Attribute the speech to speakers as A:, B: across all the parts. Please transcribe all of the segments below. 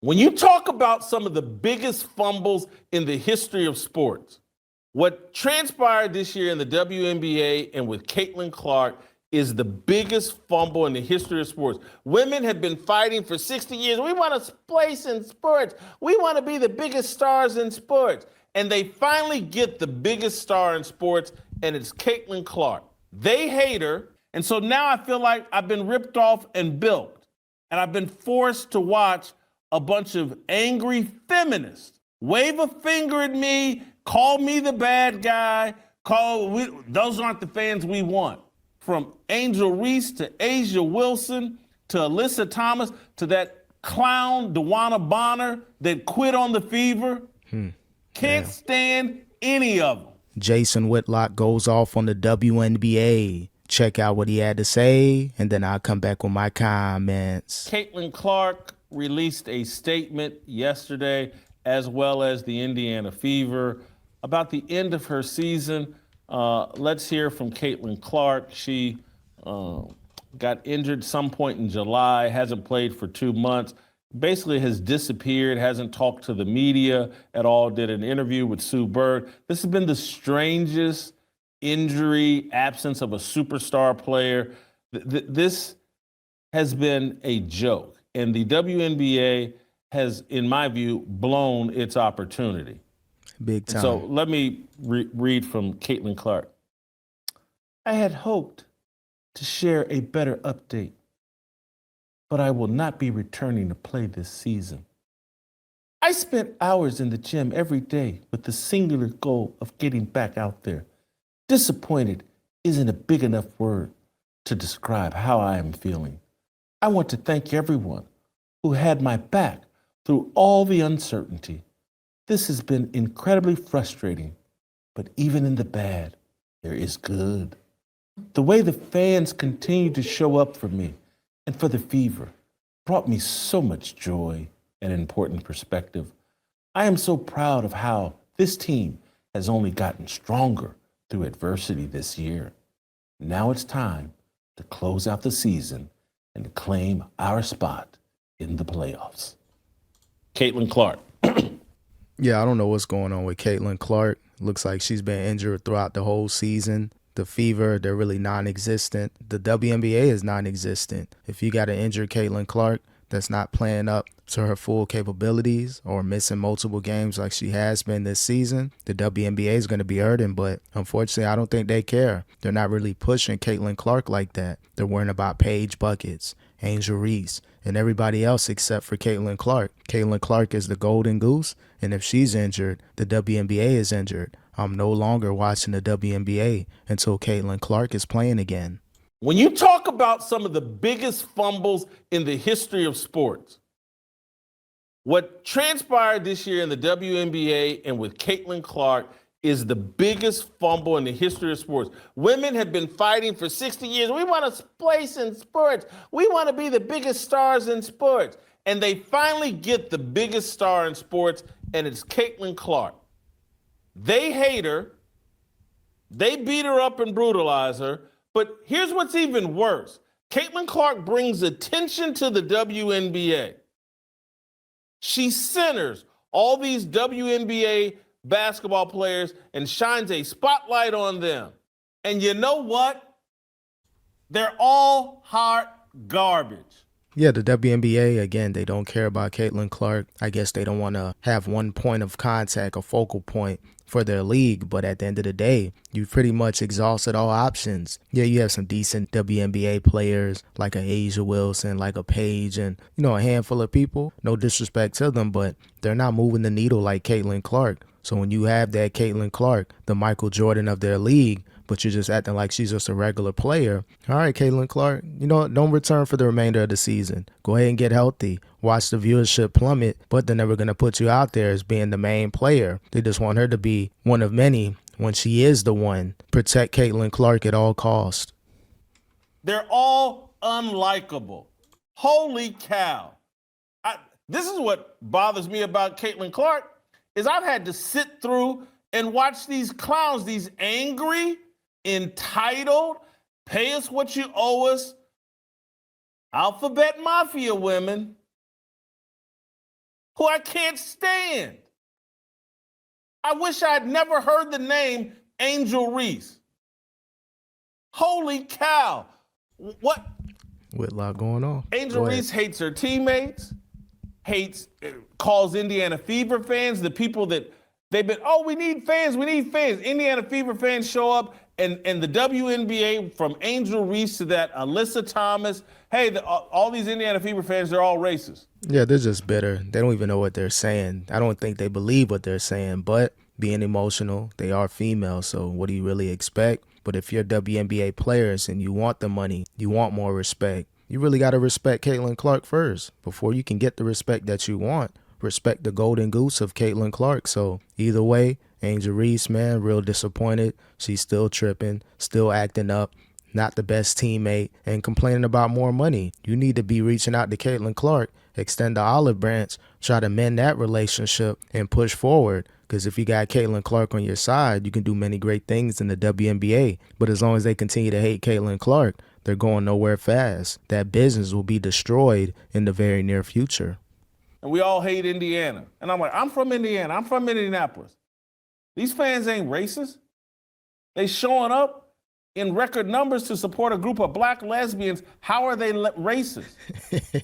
A: When you talk about some of the biggest fumbles in the history of sports, what transpired this year in the WNBA and with Caitlin Clark is the biggest fumble in the history of sports. Women have been fighting for 60 years. We want a place in sports. We want to be the biggest stars in sports. And they finally get the biggest star in sports, and it's Caitlin Clark. They hate her, and so now I feel like I've been ripped off and bilked. And I've been forced to watch a bunch of angry feminists wave a finger at me, call me the bad guy, those aren't the fans we want. From Angel Reese to Asia Wilson to Alyssa Thomas to that clown DeWanna Bonner that quit on the Fever. Can't stand any of them.
B: Jason Whitlock goes off on the WNBA. Check out what he had to say, and then I'll come back with my comments.
A: Caitlin Clark released a statement yesterday, as well as the Indiana Fever, about the end of her season. Let's hear from Caitlin Clark. She got injured some point in July, hasn't played for 2 months, basically has disappeared, hasn't talked to the media at all, did an interview with Sue Bird. This has been the strangest injury, absence of a superstar player. This has been a joke. And the WNBA has, in my view, blown its opportunity.
B: Big time.
A: So let me read from Caitlin Clark. I had hoped to share a better update, but I will not be returning to play this season. I spent hours in the gym every day with the singular goal of getting back out there. Disappointed isn't a big enough word to describe how I am feeling. I want to thank everyone who had my back through all the uncertainty. This has been incredibly frustrating, but even in the bad, there is good. The way the fans continue to show up for me and for the Fever brought me so much joy and important perspective. I am so proud of how this team has only gotten stronger through adversity this year. Now it's time to close out the season and claim our spot in the playoffs. Caitlin Clark.
B: Yeah, I don't know what's going on with Caitlin Clark. Looks like she's been injured throughout the whole season. The Fever, they're really non-existent. The WNBA is non-existent. If you got an injured Caitlin Clark that's not playing up to her full capabilities or missing multiple games like she has been this season, the WNBA is going to be hurting. But unfortunately, I don't think they care. They're not really pushing Caitlin Clark like that. They're worrying about Paige Buckets, Angel Reese, and everybody else except for Caitlin Clark. Caitlin Clark is the golden goose, and if she's injured, the WNBA is injured. I'm no longer watching the WNBA until Caitlin Clark is playing again.
A: When you talk about some of the biggest fumbles in the history of sports, what transpired this year in the WNBA and with Caitlin Clark is the biggest fumble in the history of sports. Women have been fighting for 60 years. We want a place in sports. We want to be the biggest stars in sports. And they finally get the biggest star in sports, and it's Caitlin Clark. They hate her. They beat her up and brutalize her. But here's what's even worse. Caitlin Clark brings attention to the WNBA. She centers all these WNBA basketball players and shines a spotlight on them. And you know what? They're all hot garbage.
B: Yeah, the WNBA, again, they don't care about Caitlin Clark. I guess they don't want to have one point of contact, a focal point for their league. But at the end of the day, you've pretty much exhausted all options. Yeah, you have some decent WNBA players like a Asia Wilson, like a Paige, and, a handful of people. No disrespect to them, but they're not moving the needle like Caitlin Clark. So when you have that Caitlin Clark, the Michael Jordan of their league, but you're just acting like she's just a regular player. All right, Caitlin Clark, don't return for the remainder of the season. Go ahead and get healthy. Watch the viewership plummet, but they're never going to put you out there as being the main player. They just want her to be one of many when she is the one. Protect Caitlin Clark at all costs.
A: They're all unlikable. Holy cow. This is what bothers me about Caitlin Clark, is I've had to sit through and watch these clowns, these angry, entitled, pay us what you owe us, alphabet mafia women who I can't stand. I wish I'd never heard the name Angel Reese. Holy cow. What?
B: Whitlock going off.
A: Angel Reese hates her teammates, calls Indiana Fever fans, the people that they've been, we need fans. Indiana Fever fans show up, and the WNBA, from Angel Reese to that Alyssa Thomas, all these Indiana Fever fans, they're all racist.
B: Yeah, they're just bitter. They don't even know what they're saying. I don't think they believe what they're saying, but being emotional, they are female, so what do you really expect? But if you're WNBA players and you want the money, you want more respect, you really got to respect Caitlin Clark first. Before you can get the respect that you want, respect the golden goose of Caitlin Clark. So either way, Angel Reese, man, real disappointed. She's still tripping, still acting up, not the best teammate, and complaining about more money. You need to be reaching out to Caitlin Clark, extend the olive branch, try to mend that relationship, and push forward. Because if you got Caitlin Clark on your side, you can do many great things in the WNBA. But as long as they continue to hate Caitlin Clark, they're going nowhere fast. That business will be destroyed in the very near future.
A: And we all hate Indiana. And I'm like, I'm from Indiana. I'm from Indianapolis. These fans ain't racist. They showing up in record numbers to support a group of black lesbians. How are they racist?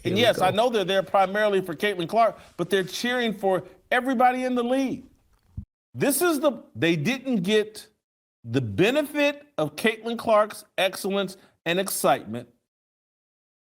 A: And yes, I know they're there primarily for Caitlin Clark, but they're cheering for everybody in the league. They didn't get the benefit of Caitlin Clark's excellence and excitement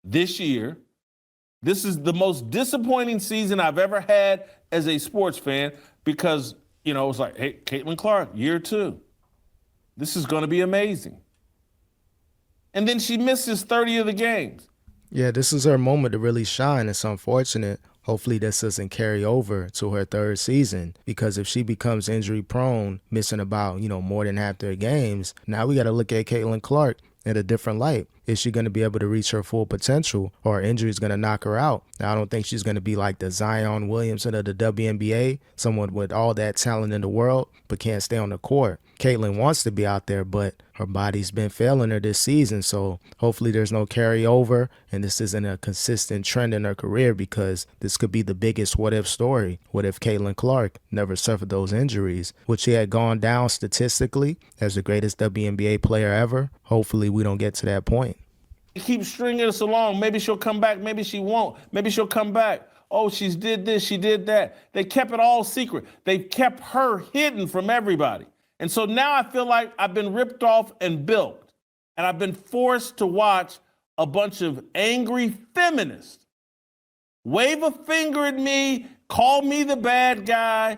A: this year. This is the most disappointing season I've ever had as a sports fan because, it was like, hey, Caitlin Clark, year 2. This is going to be amazing. And then she misses 30 of the games.
B: Yeah, this is her moment to really shine. It's unfortunate. Hopefully this doesn't carry over to her 3rd season, because if she becomes injury prone, missing about, more than half their games, now we got to look at Caitlin Clark in a different light. Is she going to be able to reach her full potential, or are injuries going to knock her out? Now, I don't think she's going to be like the Zion Williamson of the WNBA, someone with all that talent in the world, but can't stay on the court. Caitlin wants to be out there, but her body's been failing her this season, so hopefully there's no carryover, and this isn't a consistent trend in her career, because this could be the biggest what-if story. What if Caitlin Clark never suffered those injuries? Would she have gone down statistically as the greatest WNBA player ever? Hopefully we don't get to that point.
A: Keep stringing us along. Maybe she'll come back. Maybe she won't. Maybe she'll come back. Oh, she's did this. She did that. They kept it all secret. They kept her hidden from everybody. And so now I feel like I've been ripped off and bilked. And I've been forced to watch a bunch of angry feminists wave a finger at me, call me the bad guy,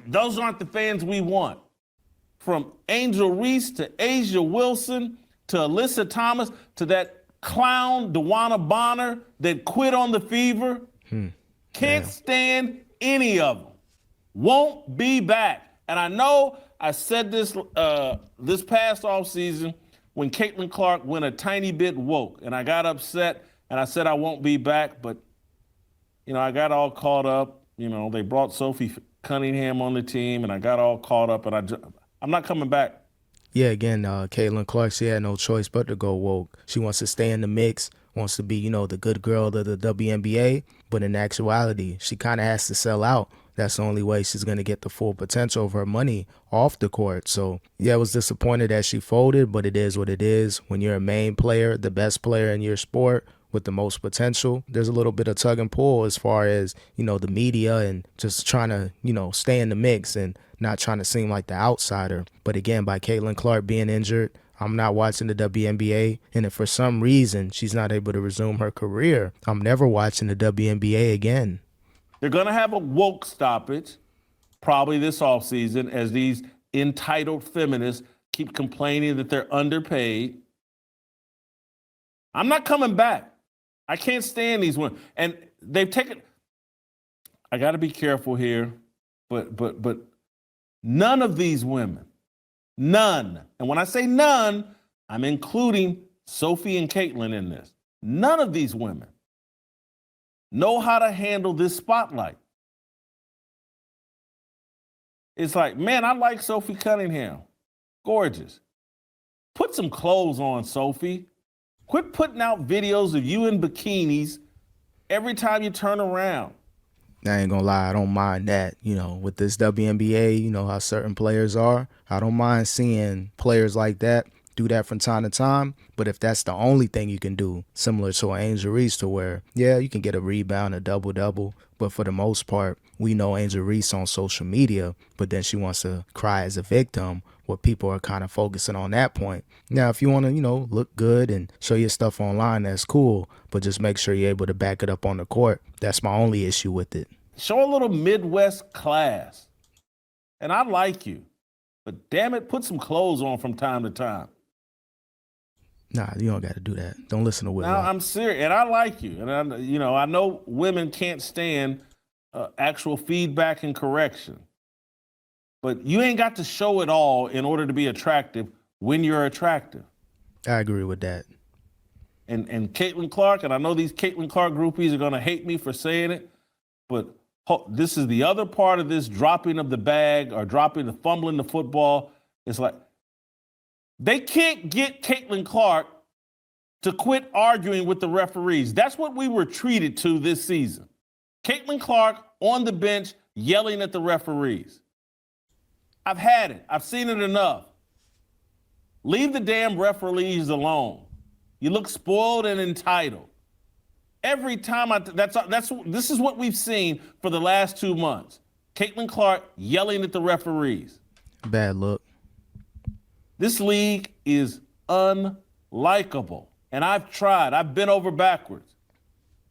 A: those aren't the fans we want. From Angel Reese to Asia Wilson to Alyssa Thomas to that clown DeWanna Bonner that quit on the Fever. Can't stand any of them. Won't be back. And I know I said this this past offseason when Caitlin Clark went a tiny bit woke, and I got upset, and I said I won't be back, but, I got all caught up. They brought Sophie Cunningham on the team, and I got all caught up, and I'm not coming back.
B: Yeah, again, Caitlin Clark, she had no choice but to go woke. She wants to stay in the mix, wants to be, the good girl of the WNBA, but in actuality, she kind of has to sell out. That's the only way she's going to get the full potential of her money off the court. So, yeah, I was disappointed that she folded, but it is what it is. When you're a main player, the best player in your sport with the most potential, there's a little bit of tug and pull as far as, the media and just trying to, stay in the mix and not trying to seem like the outsider. But again, by Caitlin Clark being injured, I'm not watching the WNBA. And if for some reason she's not able to resume her career, I'm never watching the WNBA again.
A: They're going to have a woke stoppage probably this offseason as these entitled feminists keep complaining that they're underpaid. I'm not coming back. I can't stand these women. And they've taken, I got to be careful here, but none of these women, none, and when I say none, I'm including Sophie and Caitlin in this. None of these women know how to handle this spotlight. It's like, man, I like Sophie Cunningham. Gorgeous. Put some clothes on, Sophie. Quit putting out videos of you in bikinis every time you turn around.
B: I ain't gonna lie, I don't mind that. With this WNBA, how certain players are. I don't mind seeing players like that do that from time to time. But if that's the only thing you can do, similar to an Angel Reese, to where, yeah, you can get a rebound, a double-double, but for the most part, we know Angel Reese on social media, but then she wants to cry as a victim, where people are kind of focusing on that point. Now, if you want to, look good and show your stuff online, that's cool, but just make sure you're able to back it up on the court. That's my only issue with it.
A: Show a little Midwest class. And I like you, but damn it, put some clothes on from time to time.
B: Nah, you don't got to do that. Don't listen to Whitlock.
A: Now, I'm serious, and I like you. And, I know women can't stand actual feedback and correction. But you ain't got to show it all in order to be attractive when you're attractive.
B: I agree with that.
A: And Caitlin Clark, and I know these Caitlin Clark groupies are going to hate me for saying it, but this is the other part of this dropping of the bag or fumbling the football. It's like they can't get Caitlin Clark to quit arguing with the referees. That's what we were treated to this season. Caitlin Clark on the bench yelling at the referees. I've had it. I've seen it enough. Leave the damn referees alone. You look spoiled and entitled. Every time this is what we've seen for the last 2 months. Caitlin Clark yelling at the referees.
B: Bad look.
A: This league is unlikable. And I've tried. I've been over backwards.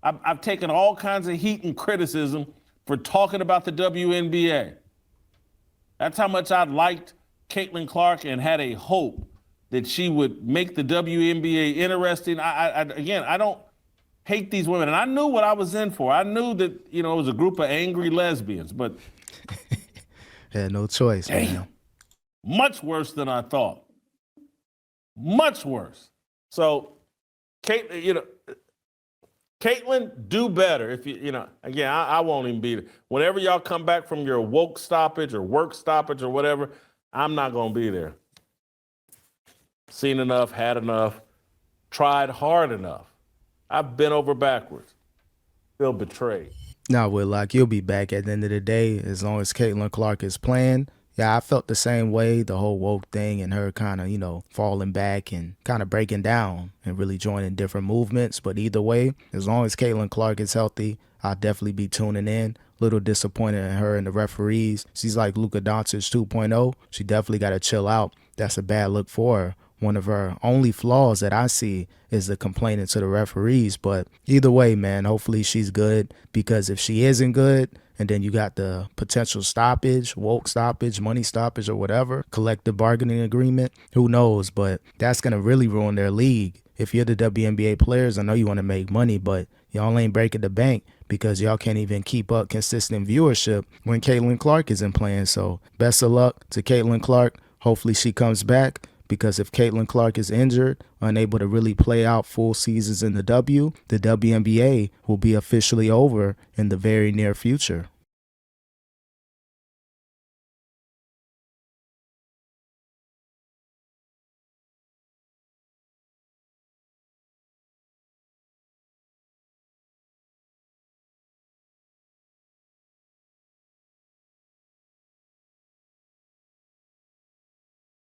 A: I've taken all kinds of heat and criticism for talking about the WNBA. That's how much I liked Caitlin Clark and had a hope that she would make the WNBA interesting. I don't hate these women. And I knew what I was in for. I knew that, it was a group of angry lesbians, but
B: had no choice, man.
A: Much worse than I thought. Much worse. So, Caitlin, do better. If again, I won't even be there. Whenever y'all come back from your woke stoppage or work stoppage or whatever, I'm not going to be there. Seen enough, had enough, tried hard enough. I've been over backwards. Feel betrayed.
B: Nah, Whitlock, you'll be back at the end of the day as long as Caitlin Clark is playing. Yeah, I felt the same way, the whole woke thing and her kind of, falling back and kind of breaking down and really joining different movements. But either way, as long as Caitlin Clark is healthy, I'll definitely be tuning in. Little disappointed in her and the referees. She's like Luka Doncic 2.0. She definitely got to chill out. That's a bad look for her. One of her only flaws that I see is the complaining to the referees. But either way, man, hopefully she's good, because if she isn't good, and then you got the potential stoppage, woke stoppage, money stoppage, or whatever, collective bargaining agreement, who knows? But that's going to really ruin their league. If you're the WNBA players, I know you want to make money, but y'all ain't breaking the bank because y'all can't even keep up consistent viewership when Caitlin Clark isn't playing. So best of luck to Caitlin Clark. Hopefully she comes back, because if Caitlin Clark is injured, unable to really play out full seasons in the WNBA will be officially over in the very near future.